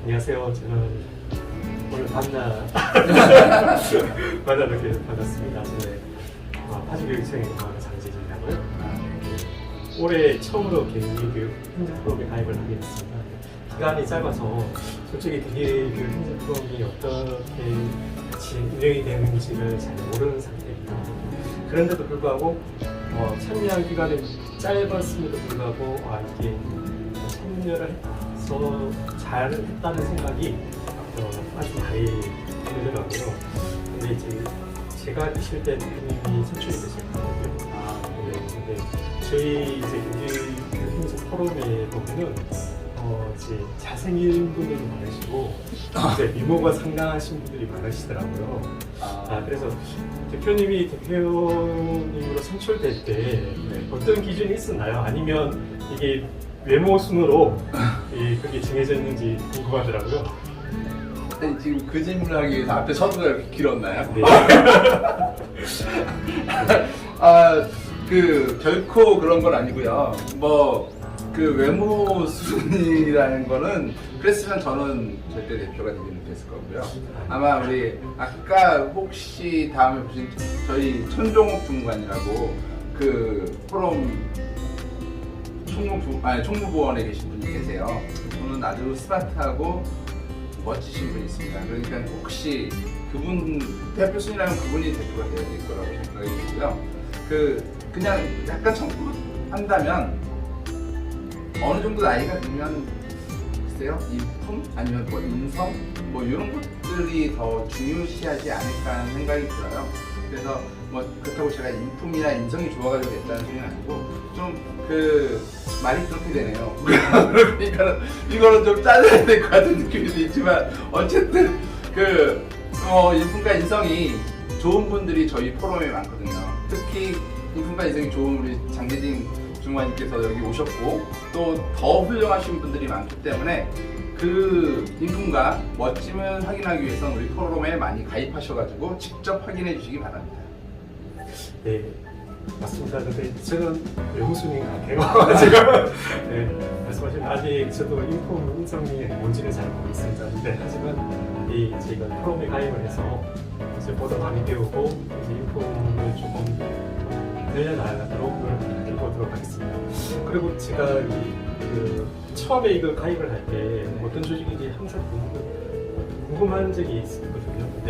안녕하세요. 저는 오늘 만나 뵙게 반갑습니다. 저는 파주교육청에 근무하는 장재진이라고요. 올해 처음으로 개인교육 행정 프로그램에 가입을 하게 됐습니다. 기간이 짧아서 솔직히 되게 그 행정 프로그램이 어떻게 같이 운영이 되는지를 잘 모르는 상태입니다. 그런데도 불구하고 참여한 기간이 짧았음에도 불구하고 이게 참여를 해서 잘했다는 생각이 아주 많이 들더라고요. 근데 이제 제가 있을 때 대표님이 선출이 되셨거든요. 근데 저희 이제 행정 포럼에 보면은 이제 잘생긴 분들이 많으시고 이제 미모가 상당하신 분들이 많으시더라고요. 그래서 대표님이 대표님으로 선출될 때 어떤 기준이 있었나요? 아니면 이게 외모 순으로 그게 정해져 있는지 궁금하더라고요. 지금 그 질문을 하기 위해서 앞에 서두가 이렇게 길었나요? 네. 결코 그런 건 아니고요. 그 외모 수준이라는 거는 그랬으면 저는 절대 대표가 되지 못했을 거고요. 아마 우리 아까 혹시 다음에 보신 저희 천종옥 주무관이라고 그 포럼 총무부원에 계신 분이 계세요. 저는 아주 스마트하고 멋지신 분이 있습니다. 그러니까 혹시 그분 대표 순위라면 그분이 대표가 돼야 될 거라고 생각이 들고요. 그냥 약간 청구한다면 어느 정도 나이가 들면 글쎄요, 인품 아니면 인성 이런 것들이 더 중요시하지 않을까 하는 생각이 들어요. 그래서 그렇다고 제가 인품이나 인성이 좋아가지고 됐다는 소리는 아니고 좀 말이 그렇게 되네요. 그러니까 이거는 좀 짜져야 될 것 같은 느낌이 있지만 어쨌든 인품과 인성이 좋은 분들이 저희 포럼에 많거든요. 특히 인품과 인성이 좋은 우리 장재진 주무관님께서 여기 오셨고 또 더 훌륭하신 분들이 많기 때문에 그 인품과 멋짐을 확인하기 위해서는 우리 포럼에 많이 가입하셔가지고 직접 확인해 주시기 바랍니다. 네, 맞습니다. 근데 저는 외모 순위가 같아요. 제가 말씀하신 아직 저도 인품 인성이 뭔지는 잘 모르겠습니다. 근데 하지만 저희가 포럼에 가입을 해서 이제 보다 많이 배우고 이제 인품을 조금 늘려나가도록 노력해보도록 하겠습니다. 그리고 제가 처음에 이거 가입을 할 때 어떤 조직인지 항상 궁금한 적이 있었거든요. 근데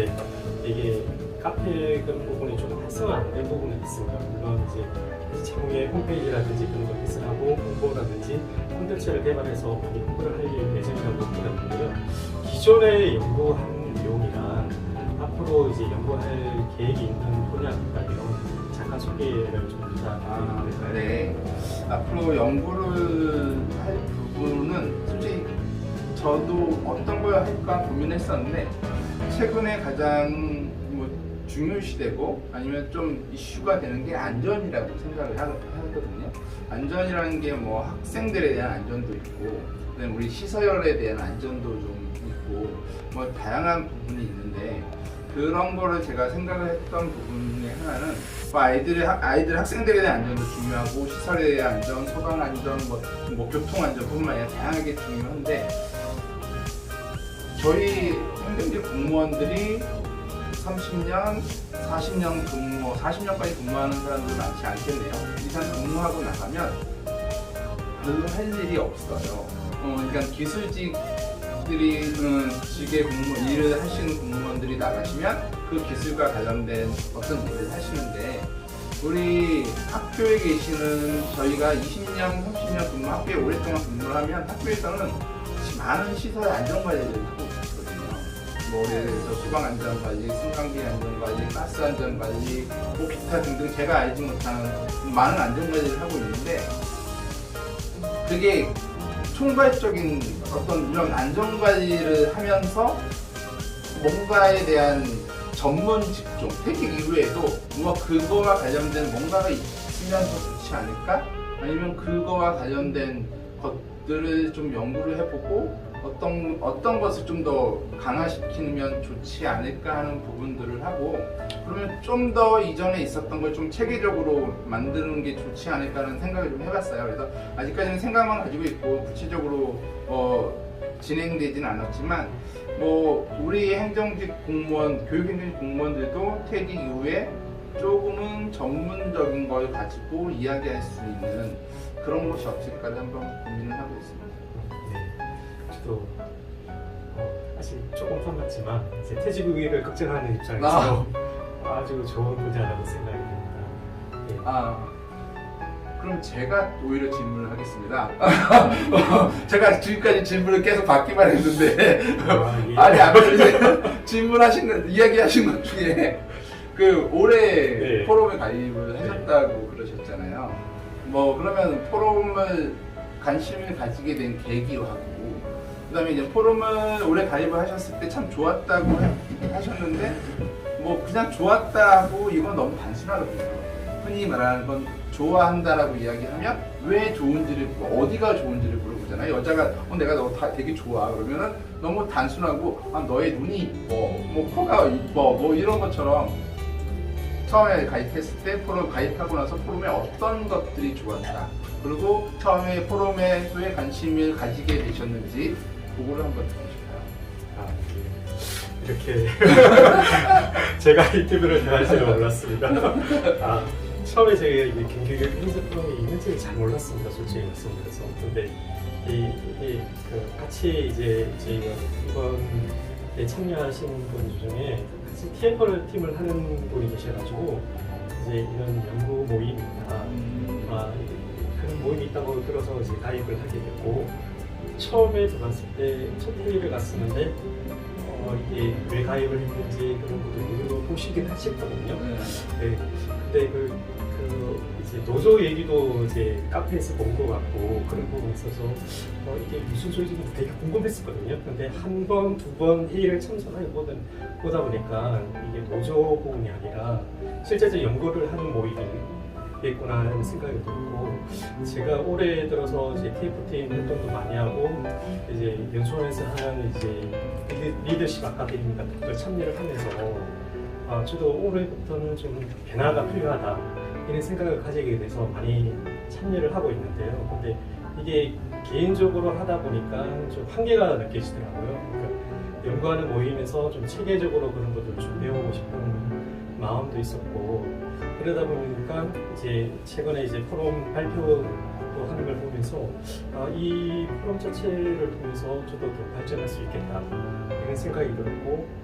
이게 카페 그런 부분이 조금 활성화 안 된 부분이 있습니다. 물론 이제 차후에 홈페이지라든지 그런 걸 개설하고 홍보라든지 콘텐츠를 개발해서 많이 홍보를 할 예정이라고 들었는데요. 기존에 연구한 내용이랑 앞으로 이제 연구할 계획이 있는 분야나 이런 잠깐 소개를 좀 부탁드릴까요? 네. 앞으로 연구를 할 부분은 솔직히 저도 어떤 걸 할까 고민했었는데 최근에 가장 중요시되고 아니면 좀 이슈가 되는 게 안전이라고 생각을 하거든요. 안전이라는 게 학생들에 대한 안전도 있고 그다음에 우리 시설에 대한 안전도 좀 있고 다양한 부분이 있는데 그런 거를 제가 생각을 했던 부분 중에 하나는 아이들 학생들에 대한 안전도 중요하고 시설에 대한 안전, 소방 안전, 교통 안전뿐만 아니라 다양하게 중요한데 저희 행정직 공무원들이 30년, 40년까지 근무하는 사람들 많지 않겠네요. 일단 근무하고 나가면 별로 할 일이 없어요. 그러니까 기술직들이 일을 하시는 공무원들이 나가시면 그 기술과 관련된 어떤 일을 하시는데 우리 학교에 계시는 저희가 20년, 30년 학교에 오랫동안 근무를 하면 학교에서는 많은 시설 안전관리를 하고 있거든요. 예를 들어서 소방 안전관리, 승강기 안전관리, 가스 안전관리, 기타 등등 제가 알지 못하는 많은 안전관리를 하고 있는데 그게 총괄적인 어떤 이런 안전관리를 하면서 뭔가에 대한 전문 직종, 퇴직 이후에도 그거와 관련된 뭔가가 있으면 더 좋지 않을까? 아니면 그거와 관련된 것들을 좀 연구를 해보고 어떤 것을 좀 더 강화시키면 좋지 않을까 하는 부분들을 하고 그러면 좀 더 이전에 있었던 걸 좀 체계적으로 만드는 게 좋지 않을까 하는 생각을 좀 해봤어요. 그래서 아직까지는 생각만 가지고 있고 구체적으로 진행되진 않았지만 뭐 우리 행정직 공무원, 교육행정직 공무원들도 퇴직 이후에 조금은 전문적인 걸 가지고 이야기할 수 있는 그런 곳이 없을까를 한번 고민을 하고 있습니다. 네, 저도 사실 조금 선같지만 이제 퇴직 후기를 걱정하는 입장에서 아주 좋은 분야라고 생각이 듭니다. 네. 그럼 제가 오히려 질문을 하겠습니다. 제가 지금까지 질문을 계속 받기만 했는데 예. 아니 아까 질문하신 거, 이야기하신 것 중에 그 올해 네. 포럼에 가입을 하셨다고 그러셨잖아요. 뭐 그러면 포럼을 관심을 가지게 된 계기하고 그다음에 이제 포럼을 올해 가입을 하셨을 때 참 좋았다고 하셨는데 뭐 그냥 좋았다고 이건 너무 단순하거든요. 흔히 말하는 건 좋아한다라고 이야기하면 왜 좋은지를 어디가 좋은지를 물어보잖아요. 여자가 내가 너 다 되게 좋아 그러면은 너무 단순하고 너의 눈이 이뻐, 뭐 코가 이뻐, 뭐 이런 것처럼 처음에 가입했을 때 포럼 가입하고 나서 포럼에 어떤 것들이 좋았다. 그리고 처음에 포럼에 왜 관심을 가지게 되셨는지 그거를 한번 듣고 싶어요. 예. 이렇게 제가 인터뷰를 대할 줄은 몰랐습니다. 처음에 제가 이 경기교육 행사 프로그램이 있는지 잘 몰랐습니다. 솔직히 말씀드려서. 근데 그 같이 이제 이번에 참여하신 분 중에 같이 TFR 팀을 하는 분이 계셔가지고 이제 이런 연구 모임이 있다. 그런 모임이 있다고 들어서 이제 가입을 하게 됐고 처음에 들어갔을 때 첫 회의를 갔었는데 이게 왜 가입을 했는지 그런 것도 보시긴 하셨거든요. 네. 근데 이제 노조 얘기도 이제 카페에서 본 것 같고 그런 부분이 있어서 이게 무슨 소리인지 되게 궁금했었거든요. 근데 한 번, 두 번 회의를 참석하게 보다 보니까 이게 노조 부분이 아니라 실제적으로 연구를 하는 모임이겠구나 하는 생각이 들고 제가 올해 들어서 이제 TF팀 활동도 많이 하고 이제 연수원에서 하는 이제 리더십 아카데미 같은 것도 참여를 하면서 저도 올해부터는 좀 변화가 필요하다 이런 생각을 가지게 돼서 많이 참여를 하고 있는데요. 근데 이게 개인적으로 하다 보니까 좀 한계가 느껴지더라고요. 그러니까 연구하는 모임에서 좀 체계적으로 그런 것들 좀 배우고 싶은 마음도 있었고 그러다 보니까 이제 최근에 이제 포럼 발표도 하는 걸 보면서 이 포럼 자체를 통해서 저도 더 발전할 수 있겠다 이런 생각이 들었고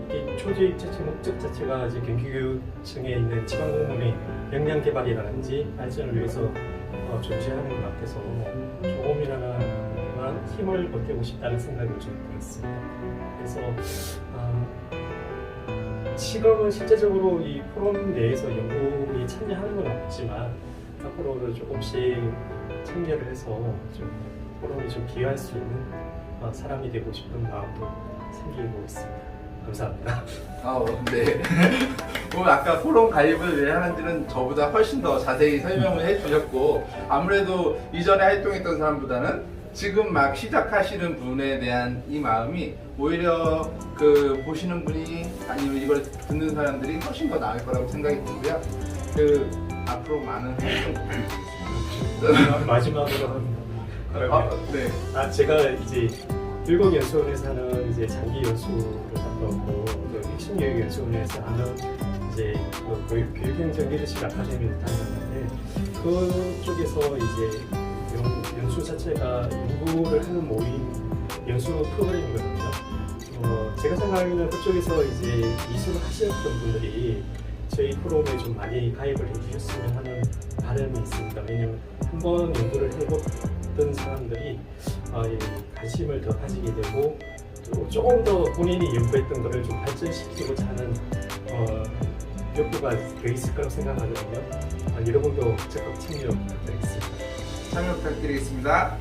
이게 조직 자체 목적 자체가 이제 경기교육청에 있는 지방공무원의 역량 개발이라든지 발전을 위해서 존재하는 것 같아서 조금이나마 힘을 보태고 싶다는 생각이 좀 들었습니다. 그래서 지금은 실제적으로 이 포럼 내에서 연구에 참여하는 건 없지만 앞으로도 조금씩 참여를 해서 좀 포럼에 좀 기여할 수 있는 사람이 되고 싶은 마음도 생기고 있습니다. 감사합니다. 네. 오늘 아까 포럼 가입을 왜 하는지는 저보다 훨씬 더 자세히 설명을 해주셨고 아무래도 이전에 활동했던 사람보다는 지금 막 시작하시는 분에 대한 이 마음이 오히려 그 보시는 분이 아니면 이걸 듣는 사람들이 훨씬 더 나을 거라고 생각이 들고요. 앞으로 많은 활동 부탁드리겠습니다. 마지막으로 합니다. 네. 제가 이제 일곡연수원에서 하는 이제 장기 연수를 갔다 왔고 핵심교육연수원에서 하는 이제 교육행정 리더십 아카데미를 다녔는데 그쪽에서 이제 연수 자체가 연구를 하는 모임 연수 프로그램이거든요. 제가 생각하기에는 그쪽에서 이제 이수를 하셨던 분들이 저희 프로그램에 좀 많이 가입을 해주셨으면 하는 바람이 있습니다. 왜냐면 한번 연구를 해봤던 사람들이 관심을 더 가지게 되고 또 조금 더 본인이 연구했던 것을 좀 발전시키고자 하는 욕구가 더 있을 거라고 생각하거든요. 여러분도 적극 참여 부탁드리겠습니다. 참여 부탁드리겠습니다.